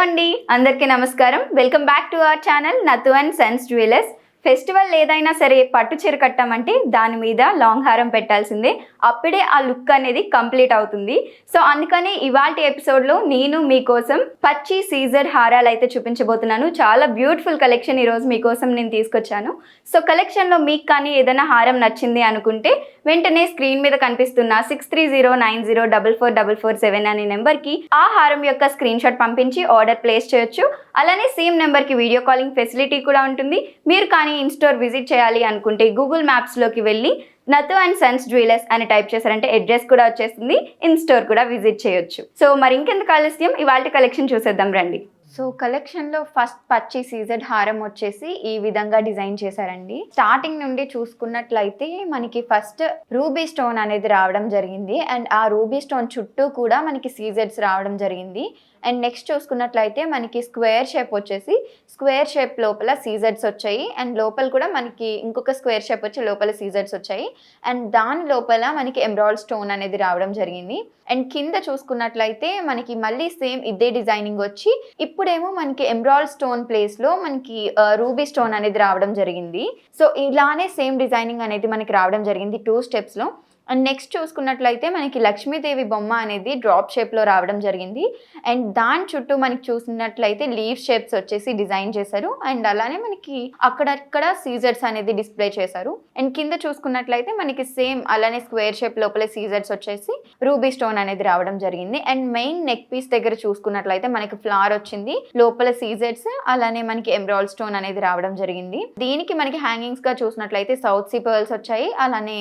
అండి, అందరికీ నమస్కారం. Welcome back to our channel Nathu and sons jewellers. Festival ఏదైనా సరే పట్టు చీర కట్టామంటే దాని మీద లాంగ్ హారం పెట్టాల్సిందే. అప్పుడే ఆ లుక్ అనేది కంప్లీట్ అవుతుంది. సో అందుకని ఇవాల్టి ఎపిసోడ్లో నేను మీకోసం పచ్చి సీజర్ హారాలు అయితే చూపించబోతున్నాను. చాలా బ్యూటిఫుల్ కలెక్షన్ ఈరోజు మీకోసం నేను తీసుకొచ్చాను. సో కలెక్షన్లో మీకు కానీ ఏదైనా హారం నచ్చింది అనుకుంటే వెంటనే స్క్రీన్ మీద కనిపిస్తున్న 6309044447 అనే నెంబర్కి ఆ హారం యొక్క స్క్రీన్ షాట్ పంపించి ఆర్డర్ ప్లేస్ చేయొచ్చు. అలానే సేమ్ నెంబర్కి వీడియో కాలింగ్ ఫెసిలిటీ కూడా ఉంటుంది. మీరు కానీ ఇన్ స్టోర్ విజిట్ చేయాలి అనుకుంటే గూగుల్ మ్యాప్స్లోకి వెళ్ళి నతు అండ్ సన్స్ జ్యువెలర్స్ అని టైప్ చేశారంటే అడ్రస్ కూడా వచ్చేస్తుంది. ఇన్ స్టోర్ కూడా విజిట్ చేయొచ్చు. సో మరి ఇంకెందుకు ఆలస్యం, ఇవాళ కలెక్షన్ చూసేద్దాం రండి. సో కలెక్షన్లో ఫస్ట్ పచ్చి సీజెడ్ హారం వచ్చేసి ఈ విధంగా డిజైన్ చేశారండి. స్టార్టింగ్ నుండి చూసుకున్నట్లయితే మనకి ఫస్ట్ రూబీ స్టోన్ అనేది రావడం జరిగింది. అండ్ ఆ రూబీ స్టోన్ చుట్టూ కూడా మనకి సీజెడ్స్ రావడం జరిగింది. అండ్ నెక్స్ట్ చూసుకున్నట్లయితే మనకి స్క్వేర్ షేప్ వచ్చేసి స్క్వేర్ షేప్ లోపల సీజెడ్స్ వచ్చాయి. అండ్ లోపల కూడా మనకి ఇంకొక స్క్వేర్ షేప్ వచ్చి లోపల సీజెడ్స్ వచ్చాయి. అండ్ దాని లోపల మనకి ఎమరాల్డ్ స్టోన్ అనేది రావడం జరిగింది. అండ్ కింద చూసుకున్నట్లయితే మనకి మళ్ళీ సేమ్ ఇదే డిజైనింగ్ వచ్చి ఇప్పుడేమో మనకి ఎమరాల్డ్ స్టోన్ ప్లేస్లో మనకి రూబీ స్టోన్ అనేది రావడం జరిగింది. సో ఇలానే సేమ్ డిజైనింగ్ అనేది మనకి రావడం జరిగింది 2 స్టెప్స్లో. అండ్ నెక్స్ట్ చూసుకున్నట్లయితే మనకి లక్ష్మీదేవి బొమ్మ అనేది డ్రాప్ షేప్లో రావడం జరిగింది. అండ్ దాని చుట్టూ మనకి చూసినట్లయితే లీవ్ షేప్స్ వచ్చేసి డిజైన్ చేశారు. అండ్ అలానే మనకి అక్కడక్కడ సీజర్స్ అనేది డిస్ప్లే చేశారు. అండ్ కింద చూసుకున్నట్లయితే మనకి సేమ్ అలానే స్క్వేర్ షేప్ లోపల సీజర్స్ వచ్చేసి రూబీ స్టోన్ అనేది రావడం జరిగింది. అండ్ మెయిన్ నెక్ పీస్ దగ్గర చూసుకున్నట్లయితే మనకి ఫ్లవర్ వచ్చింది, లోపల సీజర్స్ అలానే మనకి ఎమరాల్డ్ స్టోన్ అనేది రావడం జరిగింది. దీనికి మనకి హ్యాంగింగ్స్ గా చూసినట్లయితే సౌత్ సీ పర్ల్స్ వచ్చాయి, అలానే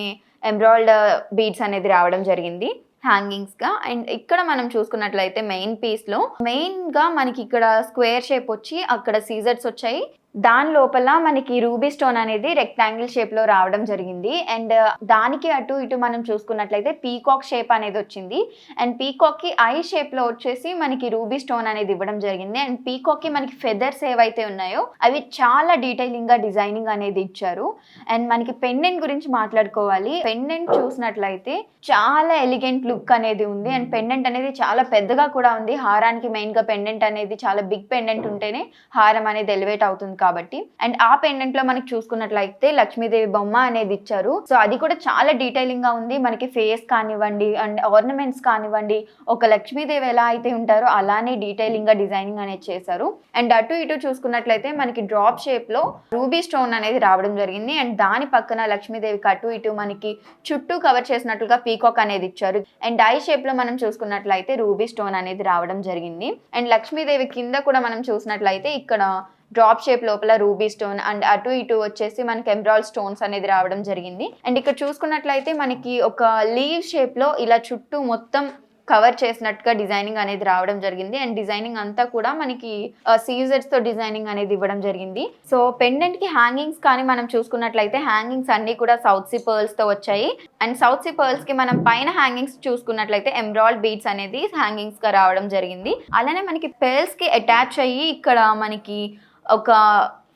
ఎమరాల్డ్ బీడ్స్ అనేది రావడం జరిగింది హ్యాంగింగ్స్ గా. అండ్ ఇక్కడ మనం చూసుకున్నట్లయితే మెయిన్ పీస్ లో మెయిన్ గా మనకి ఇక్కడ స్క్వేర్ షేప్ వచ్చి అక్కడ సీజర్స్ వచ్చాయి. దాని లోపల మనకి రూబీ స్టోన్ అనేది రెక్టాంగిల్ షేప్ లో రావడం జరిగింది. అండ్ దానికి అటు ఇటు మనం చూసుకున్నట్లయితే పీకాక్ షేప్ అనేది వచ్చింది. అండ్ పీకాక్ కి ఐ షేప్ లో వచ్చేసి మనకి రూబీ స్టోన్ అనేది ఇవ్వడం జరిగింది. అండ్ పీకాక్ కి మనకి ఫెదర్స్ ఏవైతే ఉన్నాయో అవి చాలా డీటెయిలింగ్ గా డిజైనింగ్ అనేది ఇచ్చారు. అండ్ మనకి పెండెంట్ గురించి మాట్లాడుకోవాలి. పెండెంట్ చూసినట్లయితే చాలా ఎలిగెంట్ లుక్ అనేది ఉంది. అండ్ పెండెంట్ అనేది చాలా పెద్దగా కూడా ఉంది. హారానికి మెయిన్ గా పెండెంట్ అనేది చాలా బిగ్ పెండెంట్ ఉంటేనే హారం అనేది ఎలివేట్ అవుతుంది కాబట్టి. అండ్ ఆ పెండెంట్ లో మనకి చూసుకున్నట్లయితే లక్ష్మీదేవి బొమ్మ అనేది ఇచ్చారు. సో అది కూడా చాలా డీటెయిలింగ్ గా ఉంది. మనకి ఫేస్ కానివ్వండి అండ్ ఆర్నమెంట్స్ కానివ్వండి ఒక లక్ష్మీదేవి ఎలా అయితే ఉంటారో అలానే డీటెయిలింగ్ గా డిజైనింగ్ అనేది చేశారు. అండ్ అటు ఇటు చూసుకున్నట్లయితే మనకి డ్రాప్ షేప్ లో రూబీ స్టోన్ అనేది రావడం జరిగింది. అండ్ దాని పక్కన లక్ష్మీదేవికి అటు ఇటు మనకి చుట్టూ కవర్ చేసినట్లుగా పీకాక్ అనేది ఇచ్చారు. అండ్ ఐ షేప్ లో మనం చూసుకున్నట్లయితే రూబీ స్టోన్ అనేది రావడం జరిగింది. అండ్ లక్ష్మీదేవి కింద కూడా మనం చూసినట్లయితే ఇక్కడ డ్రాప్ షేప్ లోపల రూబీ స్టోన్ అండ్ అటు ఇటు వచ్చేసి మనకి ఎమరాల్డ్ స్టోన్స్ అనేది రావడం జరిగింది. అండ్ ఇక్కడ చూసుకున్నట్లయితే మనకి ఒక లీవ్ షేప్ లో ఇలా చుట్టూ మొత్తం కవర్ చేసినట్టుగా డిజైనింగ్ అనేది రావడం జరిగింది. అండ్ డిజైనింగ్ అంతా కూడా మనకి సీజర్స్ తో డిజైనింగ్ అనేది ఇవ్వడం జరిగింది. సో పెండెంట్ కి హ్యాంగింగ్స్ కానీ మనం చూసుకున్నట్లయితే హ్యాంగింగ్స్ అన్ని కూడా సౌత్ సీ పర్ల్స్ తో వచ్చాయి. అండ్ సౌత్ సీ పర్ల్స్ కి మనం పైన హ్యాంగింగ్స్ చూసుకున్నట్లయితే ఎమరాల్డ్ బీడ్స్ అనేది హ్యాంగింగ్స్ గా రావడం జరిగింది. అలానే మనకి పెర్ల్స్ కి అటాచ్ అయ్యి ఇక్కడ మనకి ఒక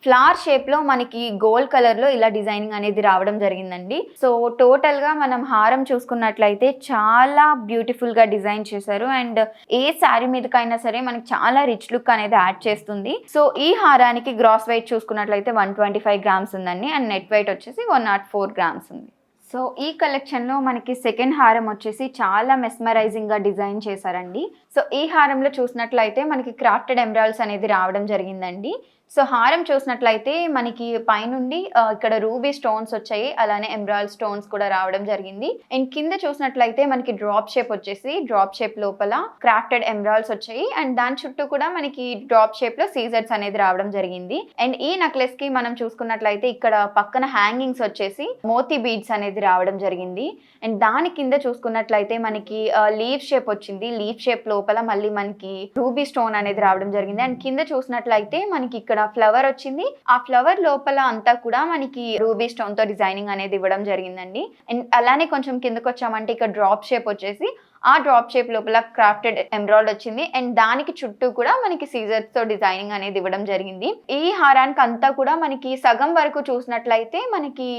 ఫ్లవర్ షేప్ లో మనకి గోల్డ్ కలర్ లో ఇలా డిజైనింగ్ అనేది రావడం జరిగిందండి. సో టోటల్ గా మనం హారం చూసుకున్నట్లయితే చాలా బ్యూటిఫుల్ గా డిజైన్ చేశారు. అండ్ ఏ శారీ మీదకైనా సరే మనకి చాలా రిచ్ లుక్ అనేది యాడ్ చేస్తుంది. సో ఈ హారానికి గ్రాస్ వెయిట్ చూసుకున్నట్లయితే 125 గ్రామ్స్ ఉందండి. అండ్ నెట్ వెయిట్ వచ్చేసి 104 గ్రామ్స్ ఉంది. సో ఈ కలెక్షన్లో మనకి సెకండ్ హారం వచ్చేసి చాలా మెస్మరైజింగ్గా డిజైన్ చేశారండి. సో ఈ హారంలో చూసినట్లయితే మనకి క్రాఫ్టెడ్ ఎమరాల్డ్స్ అనేది రావడం జరిగిందండి. సో హారం చూసినట్లయితే మనకి పైనుండి ఇక్కడ రూబీ స్టోన్స్ వచ్చాయి, అలానే ఎమరాల్డ్ స్టోన్స్ కూడా రావడం జరిగింది. అండ్ కింద చూసినట్లయితే మనకి డ్రాప్ షేప్ వచ్చేసి డ్రాప్ షేప్ లోపల క్రాఫ్టెడ్ ఎమరాల్డ్స్ వచ్చాయి. అండ్ దాని చుట్టూ కూడా మనకి డ్రాప్ షేప్ లో సీజర్స్ అనేది రావడం జరిగింది. అండ్ ఈ నెక్లెస్ కి మనం చూసుకున్నట్లయితే ఇక్కడ పక్కన హ్యాంగింగ్స్ వచ్చేసి మోతీ బీడ్స్ అనేది రావడం జరిగింది. అండ్ దాని కింద చూసుకున్నట్లయితే మనకి లీవ్ షేప్ వచ్చింది. లీవ్ షేప్ లోపల మళ్ళీ మనకి రూబీ స్టోన్ అనేది రావడం జరిగింది. అండ్ కింద చూసినట్లయితే మనకి ఇక్కడ ఫ్లవర్ వచ్చింది. ఆ ఫ్లవర్ లోపల అంతా కూడా మనకి రూబీ స్టోన్ తో డిజైనింగ్ అనేది ఇవ్వడం జరిగిందండి. అండ్ అలానే కొంచెం కిందకి వచ్చామంటే ఇక్కడ డ్రాప్ షేప్ వచ్చేసి ఆ డ్రాప్ షేప్ లోపల క్రాఫ్టెడ్ ఎమరాల్డ్ వచ్చింది. అండ్ దానికి చుట్టూ కూడా మనకి సీజర్స్ తో డిజైనింగ్ అనేది ఇవ్వడం జరిగింది. ఈ హారానికి అంతా కూడా మనకి సగం వరకు చూసినట్లయితే మనకి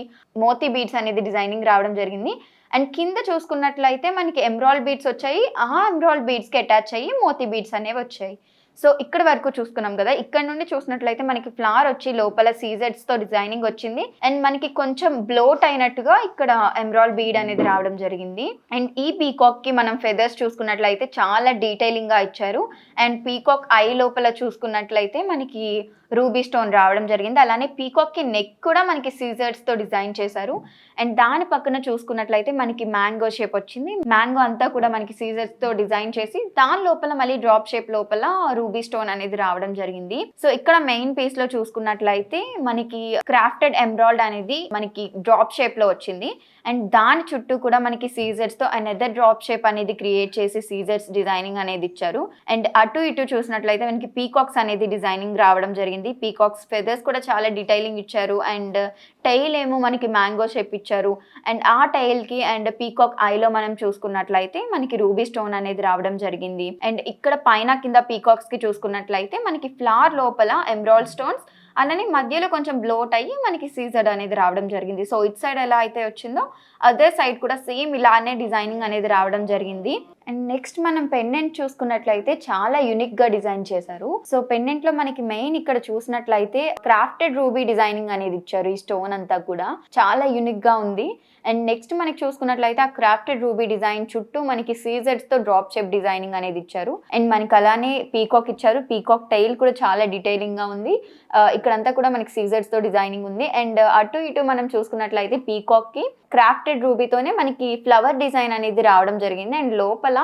మోతీ బీడ్స్ అనేది డిజైనింగ్ రావడం జరిగింది. అండ్ కింద చూసుకున్నట్లయితే మనకి ఎమరాల్డ్ బీడ్స్ వచ్చాయి. ఆ ఎమరాల్డ్ బీడ్స్ కి అటాచ్ అయ్యి మోతీ బీడ్స్ అనేవి వచ్చాయి. సో ఇక్కడ వరకు చూసుకున్నాం కదా. ఇక్కడ నుండి చూసినట్లయితే మనకి ఫ్లవర్ వచ్చి లోపల సీజెడ్స్ తో డిజైనింగ్ వచ్చింది అండ్ మనకి కొంచెం బ్లోట్ అయినట్టుగా ఇక్కడ ఎమరాల్డ్ బీడ్ అనేది రావడం జరిగింది. అండ్ ఈ పీకాక్ కి మనం ఫెదర్స్ చూసుకున్నట్లయితే చాలా డీటెయిలింగ్ గా ఇచ్చారు. అండ్ పీకాక్ ఐ లోపల చూసుకున్నట్లయితే మనకి రూబీ స్టోన్ రావడం జరిగింది. అలానే పీకాక్ కి నెక్ కూడా మనకి సీజర్స్ తో డిజైన్ చేశారు. అండ్ దాని పక్కన చూసుకున్నట్లయితే మనకి మ్యాంగో షేప్ వచ్చింది. మ్యాంగో అంతా కూడా మనకి సీజర్స్ తో డిజైన్ చేసి దాని లోపల మళ్ళీ డ్రాప్ షేప్ లోపల రూబీ స్టోన్ అనేది రావడం జరిగింది. సో ఇక్కడ మెయిన్ పీస్ లో చూసుకున్నట్లయితే మనకి క్రాఫ్టెడ్ ఎమరాల్డ్ అనేది మనకి డ్రాప్ షేప్ లో వచ్చింది. అండ్ దాని చుట్టూ కూడా మనకి సీజర్స్ తో అనదర్ డ్రాప్ షేప్ అనేది క్రియేట్ చేసి సీజర్స్ డిజైనింగ్ అనేది ఇచ్చారు. అండ్ అటు ఇటు చూసినట్లయితే మనకి పీకాక్స్ అనేది డిజైనింగ్ రావడం జరిగింది. పీకాక్స్ ఫెదర్స్ కూడా చాలా డీటెయిలింగ్ ఇచ్చారు. అండ్ టైల్ ఏమో మనకి మ్యాంగో షేప్ ఇచ్చారు. అండ్ ఆ టైల్ కి అండ్ పీకాక్ ఐలో మనం చూసుకున్నట్లయితే మనకి రూబీ స్టోన్ అనేది రావడం జరిగింది. అండ్ ఇక్కడ పైన కింద పీకాక్స్ కి చూసుకున్నట్లయితే మనకి ఫ్లవర్ లోపల ఎమరాల్డ్ స్టోన్స్ అలానే మధ్యలో కొంచెం బ్లోట్ అయ్యి మనకి సీజర్ అనేది రావడం జరిగింది. సో ఇట్ సైడ్ ఎలా అయితే వచ్చిందో అదర్ సైడ్ కూడా సేమ్ ఇలానే డిజైనింగ్ అనేది రావడం జరిగింది. అండ్ నెక్స్ట్ మనం పెండెంట్ చూసుకున్నట్లయితే చాలా యూనిక్ గా డిజైన్ చేశారు. సో పెండెంట్ లో మనకి మెయిన్ ఇక్కడ చూసినట్లయితే క్రాఫ్టెడ్ రూబీ డిజైనింగ్ అనేది ఇచ్చారు. ఈ స్టోన్ అంతా కూడా చాలా యూనిక్ గా ఉంది. అండ్ నెక్స్ట్ మనకి చూసుకున్నట్లయితే ఆ క్రాఫ్టెడ్ రూబీ డిజైన్ చుట్టూ మనకి సీజర్స్ తో డ్రాప్ షేప్ డిజైనింగ్ అనేది ఇచ్చారు. అండ్ మనకి అలానే పీకాక్ ఇచ్చారు. పీకాక్ టైల్ కూడా చాలా డీటెయిలింగ్ గా ఉంది. ఇక్కడంతా కూడా మనకి సీజర్స్ తో డిజైనింగ్ ఉంది. అండ్ అటు ఇటు మనం చూసుకున్నట్లయితే పీకాక్ కి క్రాఫ్టెడ్ రూబీతోనే మనకి ఫ్లవర్ డిజైన్ అనేది రావడం జరిగింది. అండ్ లోపల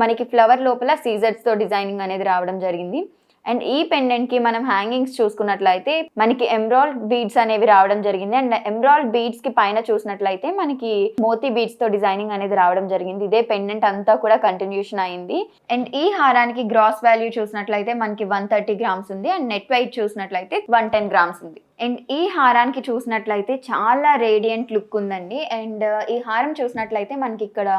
మనకి ఫ్లవర్ లోపల సీజర్స్ తో డిజైనింగ్ అనేది రావడం జరిగింది. అండ్ ఈ పెండెంట్ కి మనం హ్యాంగింగ్స్ చూసుకున్నట్లయితే మనకి ఎమరాల్డ్ బీడ్స్ అనేవి రావడం జరిగింది. అండ్ ఎమరాల్డ్ బీడ్స్ కి పైన చూసినట్లయితే మనకి మోతీ బీడ్స్ తో డిజైనింగ్ అనేది రావడం జరిగింది. ఇదే పెండెంట్ అంతా కూడా కంటిన్యూషన్ అయింది. అండ్ ఈ హారానికి గ్రాస్ వాల్యూ చూసినట్లయితే మనకి 130 గ్రామ్స్ ఉంది. అండ్ నెట్ వెయిట్ చూసినట్లయితే 110 గ్రామ్స్ ఉంది. అండ్ ఈ హారానికి చూసినట్లయితే చాలా రేడియంట్ లుక్ ఉందండి. అండ్ ఈ హారం చూసినట్లయితే మనకి ఇక్కడ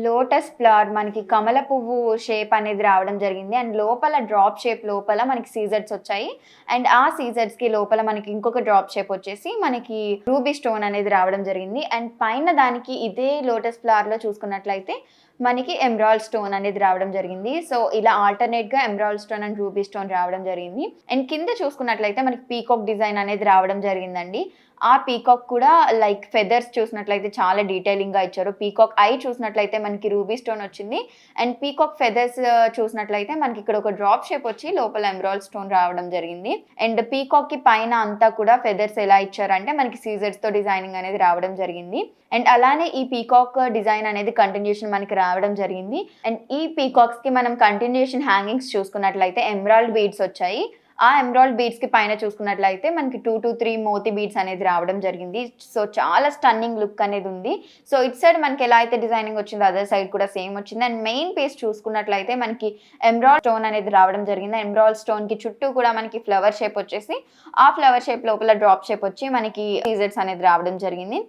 లోటస్ ఫ్లవర్ మనకి కమల పువ్వు షేప్ అనేది రావడం జరిగింది. అండ్ లోపల డ్రాప్ షేప్ లోపల మనకి సీజర్స్ వచ్చాయి. అండ్ ఆ సీజర్స్ కి లోపల మనకి ఇంకొక డ్రాప్ షేప్ వచ్చేసి మనకి రూబీ స్టోన్ అనేది రావడం జరిగింది. అండ్ పైన దానికి ఇదే లోటస్ ఫ్లవర్ లో చూసుకున్నట్లయితే మనకి ఎమరాల్డ్ స్టోన్ అనేది రావడం జరిగింది. సో ఇలా ఆల్టర్నేట్ గా emerald stone and ruby stone రావడం జరిగింది. అండ్ కింద చూసుకున్నట్లయితే మనకి పీకాక్ డిజైన్ అనేది రావడం జరిగిందండి. ఆ పీకాక్ కూడా లైక్ ఫెదర్స్ చూసినట్లయితే చాలా డీటెయిలింగ్ గా ఇచ్చారు. పీకాక్ ఐ చూసినట్లయితే మనకి రూబీ స్టోన్ వచ్చింది. అండ్ పీకాక్ ఫెదర్స్ చూసినట్లయితే మనకి ఇక్కడ ఒక డ్రాప్ షేప్ వచ్చి లోపల ఎమరాల్డ్ స్టోన్ రావడం జరిగింది. అండ్ పీకాక్ కి పైన అంతా కూడా ఫెదర్స్ ఎలా ఇచ్చారంటే మనకి సీజర్స్ తో డిజైనింగ్ అనేది రావడం జరిగింది. అండ్ అలానే ఈ పీకాక్ డిజైన్ అనేది కంటిన్యూషన్ మనకి రావడం జరిగింది. అండ్ ఈ పీకాక్స్ కి మనం కంటిన్యూషన్ హ్యాంగింగ్స్ చూసుకున్నట్లయితే ఎమరాల్డ్ బీడ్స్ వచ్చాయి. ఆ ఎమరాల్డ్ బీడ్స్ కి పైన చూసుకున్నట్లయితే మనకి 2 to 3 మోతీ బీడ్స్ అనేది రావడం జరిగింది. సో చాలా స్టన్నింగ్ లుక్ అనేది ఉంది. సో ఇట్ సైడ్ మనకి ఎలా అయితే డిజైనింగ్ వచ్చిందో అదర్ సైడ్ కూడా సేమ్ వచ్చింది. అండ్ మెయిన్ పీస్ చూసుకున్నట్లయితే మనకి ఎమరాల్డ్ స్టోన్ అనేది రావడం జరిగింది. ఎమరాల్డ్ స్టోన్ కి చుట్టూ కూడా మనకి ఫ్లవర్ షేప్ వచ్చేసి ఆ ఫ్లవర్ షేప్ లోపల డ్రాప్ షేప్ వచ్చి మనకి సీజర్స్ అనేది రావడం జరిగింది.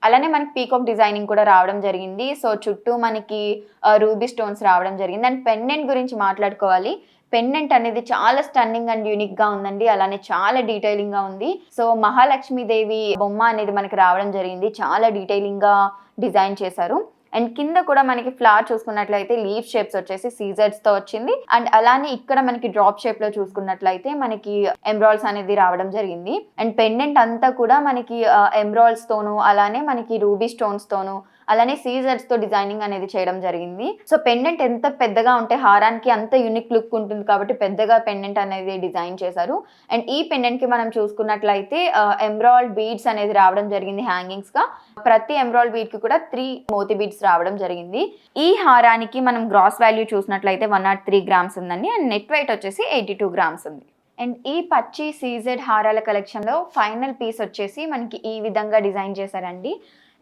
అలానే మనకి పీకాక్ డిజైనింగ్ కూడా రావడం జరిగింది. సో చుట్టూ మనకి రూబీ స్టోన్స్ రావడం జరిగింది. అండ్ పెండెంట్ గురించి మాట్లాడుకోవాలి. పెండెంట్ అనేది చాలా స్టన్నింగ్ అండ్ యూనిక్ గా ఉందండి. అలానే చాలా డీటెయిలింగ్ గా ఉంది. సో మహాలక్ష్మీదేవి బొమ్మ అనేది మనకి రావడం జరిగింది. చాలా డీటెయిలింగ్ గా డిజైన్ చేశారు. అండ్ కింద కూడా మనకి ఫ్లవర్ చూసుకున్నట్లయితే లీఫ్ షేప్స్ వచ్చేసి సీజర్స్ తో వచ్చింది. అండ్ అలానే ఇక్కడ మనకి డ్రాప్ షేప్ లో చూసుకున్నట్లయితే మనకి ఎమరాల్డ్స్ అనేది రావడం జరిగింది. అండ్ పెండెంట్ అంతా కూడా మనకి ఎమరాల్డ్స్ తోను అలానే మనకి రూబీ స్టోన్స్ తోను అలానే సీజర్స్ తో డిజైనింగ్ అనేది చేయడం జరిగింది. సో పెండెంట్ ఎంత పెద్దగా ఉంటే హారానికి అంత యూనిక్ లుక్ ఉంటుంది కాబట్టి పెద్దగా పెండెంట్ అనేది డిజైన్ చేశారు. అండ్ ఈ పెండెంట్ కి మనం చూసుకున్నట్లయితే ఎమరాల్డ్ బీడ్స్ అనేది రావడం జరిగింది హ్యాంగింగ్స్ గా. ప్రతి ఎమరాల్డ్ బీడ్ కి కూడా 3 మోతీ బీడ్స్ రావడం జరిగింది. ఈ హారానికి మనం గ్రాస్ వాల్యూ చూసినట్లయితే 103 గ్రామ్స్ ఉందండి. అండ్ నెట్ వెయిట్ వచ్చేసి 82 గ్రామ్స్ ఉంది. అండ్ ఈ పచ్చి సీజెడ్ హారాల కలెక్షన్ లో ఫైనల్ పీస్ వచ్చేసి మనకి ఈ విధంగా డిజైన్ చేశారండి.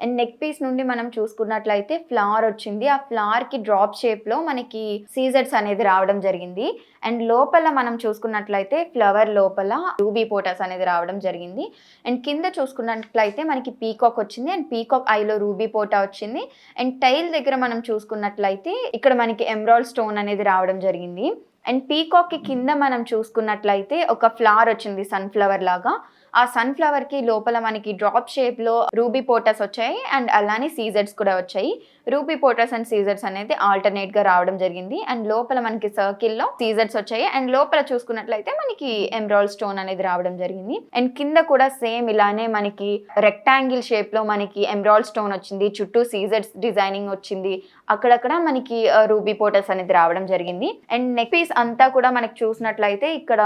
అండ్ నెక్ పీస్ నుండి మనం చూసుకున్నట్లయితే ఫ్లవర్ వచ్చింది. ఆ ఫ్లవర్ కి డ్రాప్ షేప్ లో మనకి సీజర్స్ అనేది రావడం జరిగింది. అండ్ లోపల మనం చూసుకున్నట్లయితే ఫ్లవర్ లోపల రూబీ పోటాస్ అనేది రావడం జరిగింది. అండ్ కింద చూసుకున్నట్లయితే మనకి పీకాక్ వచ్చింది. అండ్ పీకాక్ ఐలో రూబీ పోటా వచ్చింది. అండ్ టైల్ దగ్గర మనం చూసుకున్నట్లయితే ఇక్కడ మనకి ఎమరాల్డ్ స్టోన్ అనేది రావడం జరిగింది. అండ్ పీకాక్ కి కింద మనం చూసుకున్నట్లయితే ఒక ఫ్లవర్ వచ్చింది సన్ఫ్లవర్ లాగా. ఆ సన్ఫ్లవర్కి లోపల మనకి డ్రాప్ షేప్లో రూబీ పోటస్ వచ్చాయి అండ్ అలానే సీజర్స్ కూడా వచ్చాయి. రూబీ పోటస్ అండ్ సీజర్స్ అనేది ఆల్టర్నేట్గా రావడం జరిగింది. అండ్ లోపల మనకి సర్కిల్లో సీజర్స్ వచ్చాయి అండ్ లోపల చూసుకున్నట్లయితే మనకి ఎమరాల్డ్ స్టోన్ అనేది రావడం జరిగింది. అండ్ కింద కూడా సేమ్ ఇలానే మనకి రెక్టాంగిల్ షేప్లో మనకి ఎమరాల్డ్ స్టోన్ వచ్చింది, చుట్టూ సీజర్స్ డిజైనింగ్ వచ్చింది, అక్కడక్కడ మనకి రూబీ పోటస్ అనేది రావడం జరిగింది. అండ్ నెక్ పీస్ అంతా కూడా మనకి చూసినట్లయితే ఇక్కడ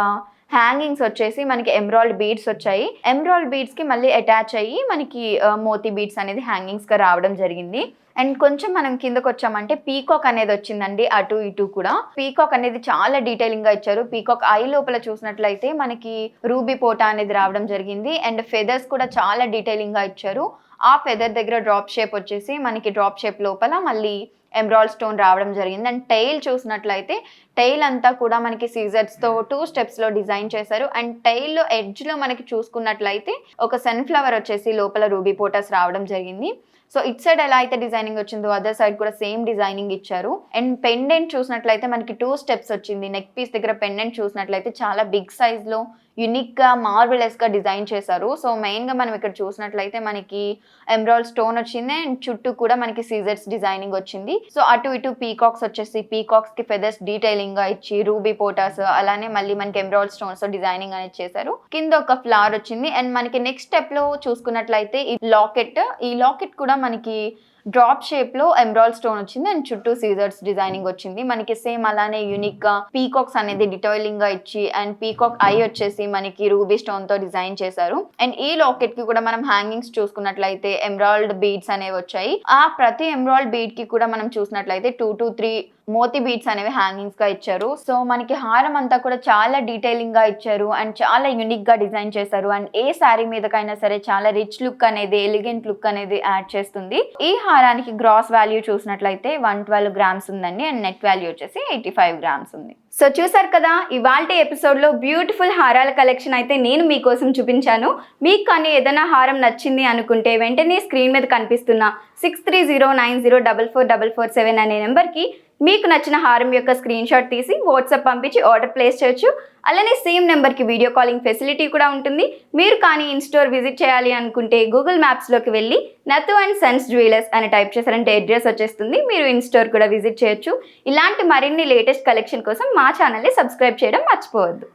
హ్యాంగింగ్స్ వచ్చేసి మనకి ఎమరాల్డ్ బీడ్స్ వచ్చాయి. ఎమరాల్డ్ బీడ్స్ కి మళ్ళీ అటాచ్ అయ్యి మనకి మోతీ బీడ్స్ అనేది హ్యాంగింగ్స్ గా రావడం జరిగింది. అండ్ కొంచెం మనం కిందకు వచ్చామంటే పీకాక్ అనేది వచ్చిందండి, అటు ఇటు కూడా. పీకాక్ అనేది చాలా డీటెయిలింగ్ గా ఇచ్చారు. పీకాక్ ఐ లోపల చూసినట్లయితే మనకి రూబీ పోటా అనేది రావడం జరిగింది. అండ్ ఫెదర్స్ కూడా చాలా డీటెయిలింగ్ గా ఇచ్చారు. ఆ ఫెదర్ దగ్గర డ్రాప్ షేప్ వచ్చేసి మనకి డ్రాప్ షేప్ లోపల మళ్ళీ ఎమరాల్డ్ స్టోన్ రావడం జరిగింది. అండ్ టైల్ చూసినట్లయితే టైల్ అంతా కూడా మనకి సీజర్స్తో 2 స్టెప్స్లో డిజైన్ చేశారు. అండ్ టైల్లో ఎడ్జ్లో మనకి చూసుకున్నట్లయితే ఒక సన్ఫ్లవర్ వచ్చేసి లోపల రూబీ పోటస్ రావడం జరిగింది. సో ఇట్ సైడ్ ఎలా అయితే డిజైనింగ్ వచ్చిందో అదర్ సైడ్ కూడా సేమ్ డిజైనింగ్ ఇచ్చారు. అండ్ పెండెంట్ చూసినట్లయితే మనకి 2 స్టెప్స్ వచ్చింది. నెక్ పీస్ దగ్గర పెండెంట్ చూసినట్లయితే చాలా బిగ్ సైజ్లో యూనిక్గా మార్వెలస్గా డిజైన్ చేశారు. సో మెయిన్గా మనం ఇక్కడ చూసినట్లయితే మనకి ఎమరాల్డ్ స్టోన్ వచ్చింది అండ్ చుట్టూ కూడా మనకి సీజర్స్ డిజైనింగ్ వచ్చింది. సో అటు ఇటు పీకాక్స్ వచ్చేసి పీకాక్స్కి ఫెదర్స్ డీటెయిలింగ్గా ఇచ్చి రూబీ పోటాస్ అలానే మళ్ళీ మనకి ఎమరాల్డ్ స్టోన్స్ డిజైనింగ్ అనేది చేశారు. కింద ఒక ఫ్లవర్ వచ్చింది. అండ్ మనకి నెక్స్ట్ స్టెప్లో చూసుకున్నట్లయితే ఈ లాకెట్ కూడా మనకి డ్రాప్ షేప్ లో ఎమరాల్డ్ స్టోన్ వచ్చింది అండ్ చుట్టూ సీజర్స్ డిజైనింగ్ వచ్చింది. మనకి సేమ్ అలానే యూనిక్ గా పీకాక్స్ అనేది డిటైలింగ్ గా ఇచ్చి అండ్ పీకాక్ ఐ వచ్చేసి మనకి రూబీ స్టోన్ తో డిజైన్ చేశారు. అండ్ ఈ లాకెట్ కి కూడా మనం హ్యాంగింగ్స్ చూసుకున్నట్లయితే ఎమరాల్డ్ బీడ్స్ అనేవి వచ్చాయి. ఆ ప్రతి ఎమరాల్డ్ బీడ్ కి కూడా మనం చూసినట్లయితే 2 to 3 మోతీ బీడ్స్ అనేవి హ్యాంగింగ్స్ గా ఇచ్చారు. సో మనకి హారం అంతా కూడా చాలా డీటెయిలింగ్ గా ఇచ్చారు అండ్ చాలా యూనిక్ గా డిజైన్ చేశారు. అండ్ ఏ శారీ మీదకైనా సరే చాలా రిచ్ లుక్ అనేది, ఎలిగెంట్ లుక్ అనేది యాడ్ చేస్తుంది. ఈ హారానికి గ్రాస్ వాల్యూ చూసినట్లయితే 112 గ్రామ్స్ ఉందండి అండ్ నెట్ వాల్యూ వచ్చేసి 85 గ్రామ్స్ ఉంది. సో చూసారు కదా, ఇవాల్టి ఎపిసోడ్లో బ్యూటిఫుల్ హారాల కలెక్షన్ అయితే నేను మీకోసం చూపించాను. మీకు కానీ ఏదైనా హారం నచ్చింది అనుకుంటే వెంటనే స్క్రీన్ మీద కనిపిస్తున్న 6309044447 అనే నెంబర్కి మీకు నచ్చిన హారం యొక్క స్క్రీన్ షాట్ తీసి వాట్సాప్ పంపించి ఆర్డర్ ప్లేస్ చేయొచ్చు. అలానే సేమ్ నెంబర్కి వీడియో కాలింగ్ ఫెసిలిటీ కూడా ఉంటుంది. మీరు కానీ ఇన్స్టోర్ విజిట్ చేయాలి అనుకుంటే గూగుల్ మ్యాప్స్లోకి వెళ్ళి నతు అండ్ సన్స్ జ్యువెలర్స్ అని టైప్ చేశారంటే అడ్రస్ వచ్చేస్తుంది. మీరు ఇన్స్టోర్ కూడా విజిట్ చేయొచ్చు. ఇలాంటి మరిన్ని లేటెస్ట్ కలెక్షన్ కోసం మా ఛానల్ని సబ్స్క్రైబ్ చేయడం మర్చిపోవద్దు.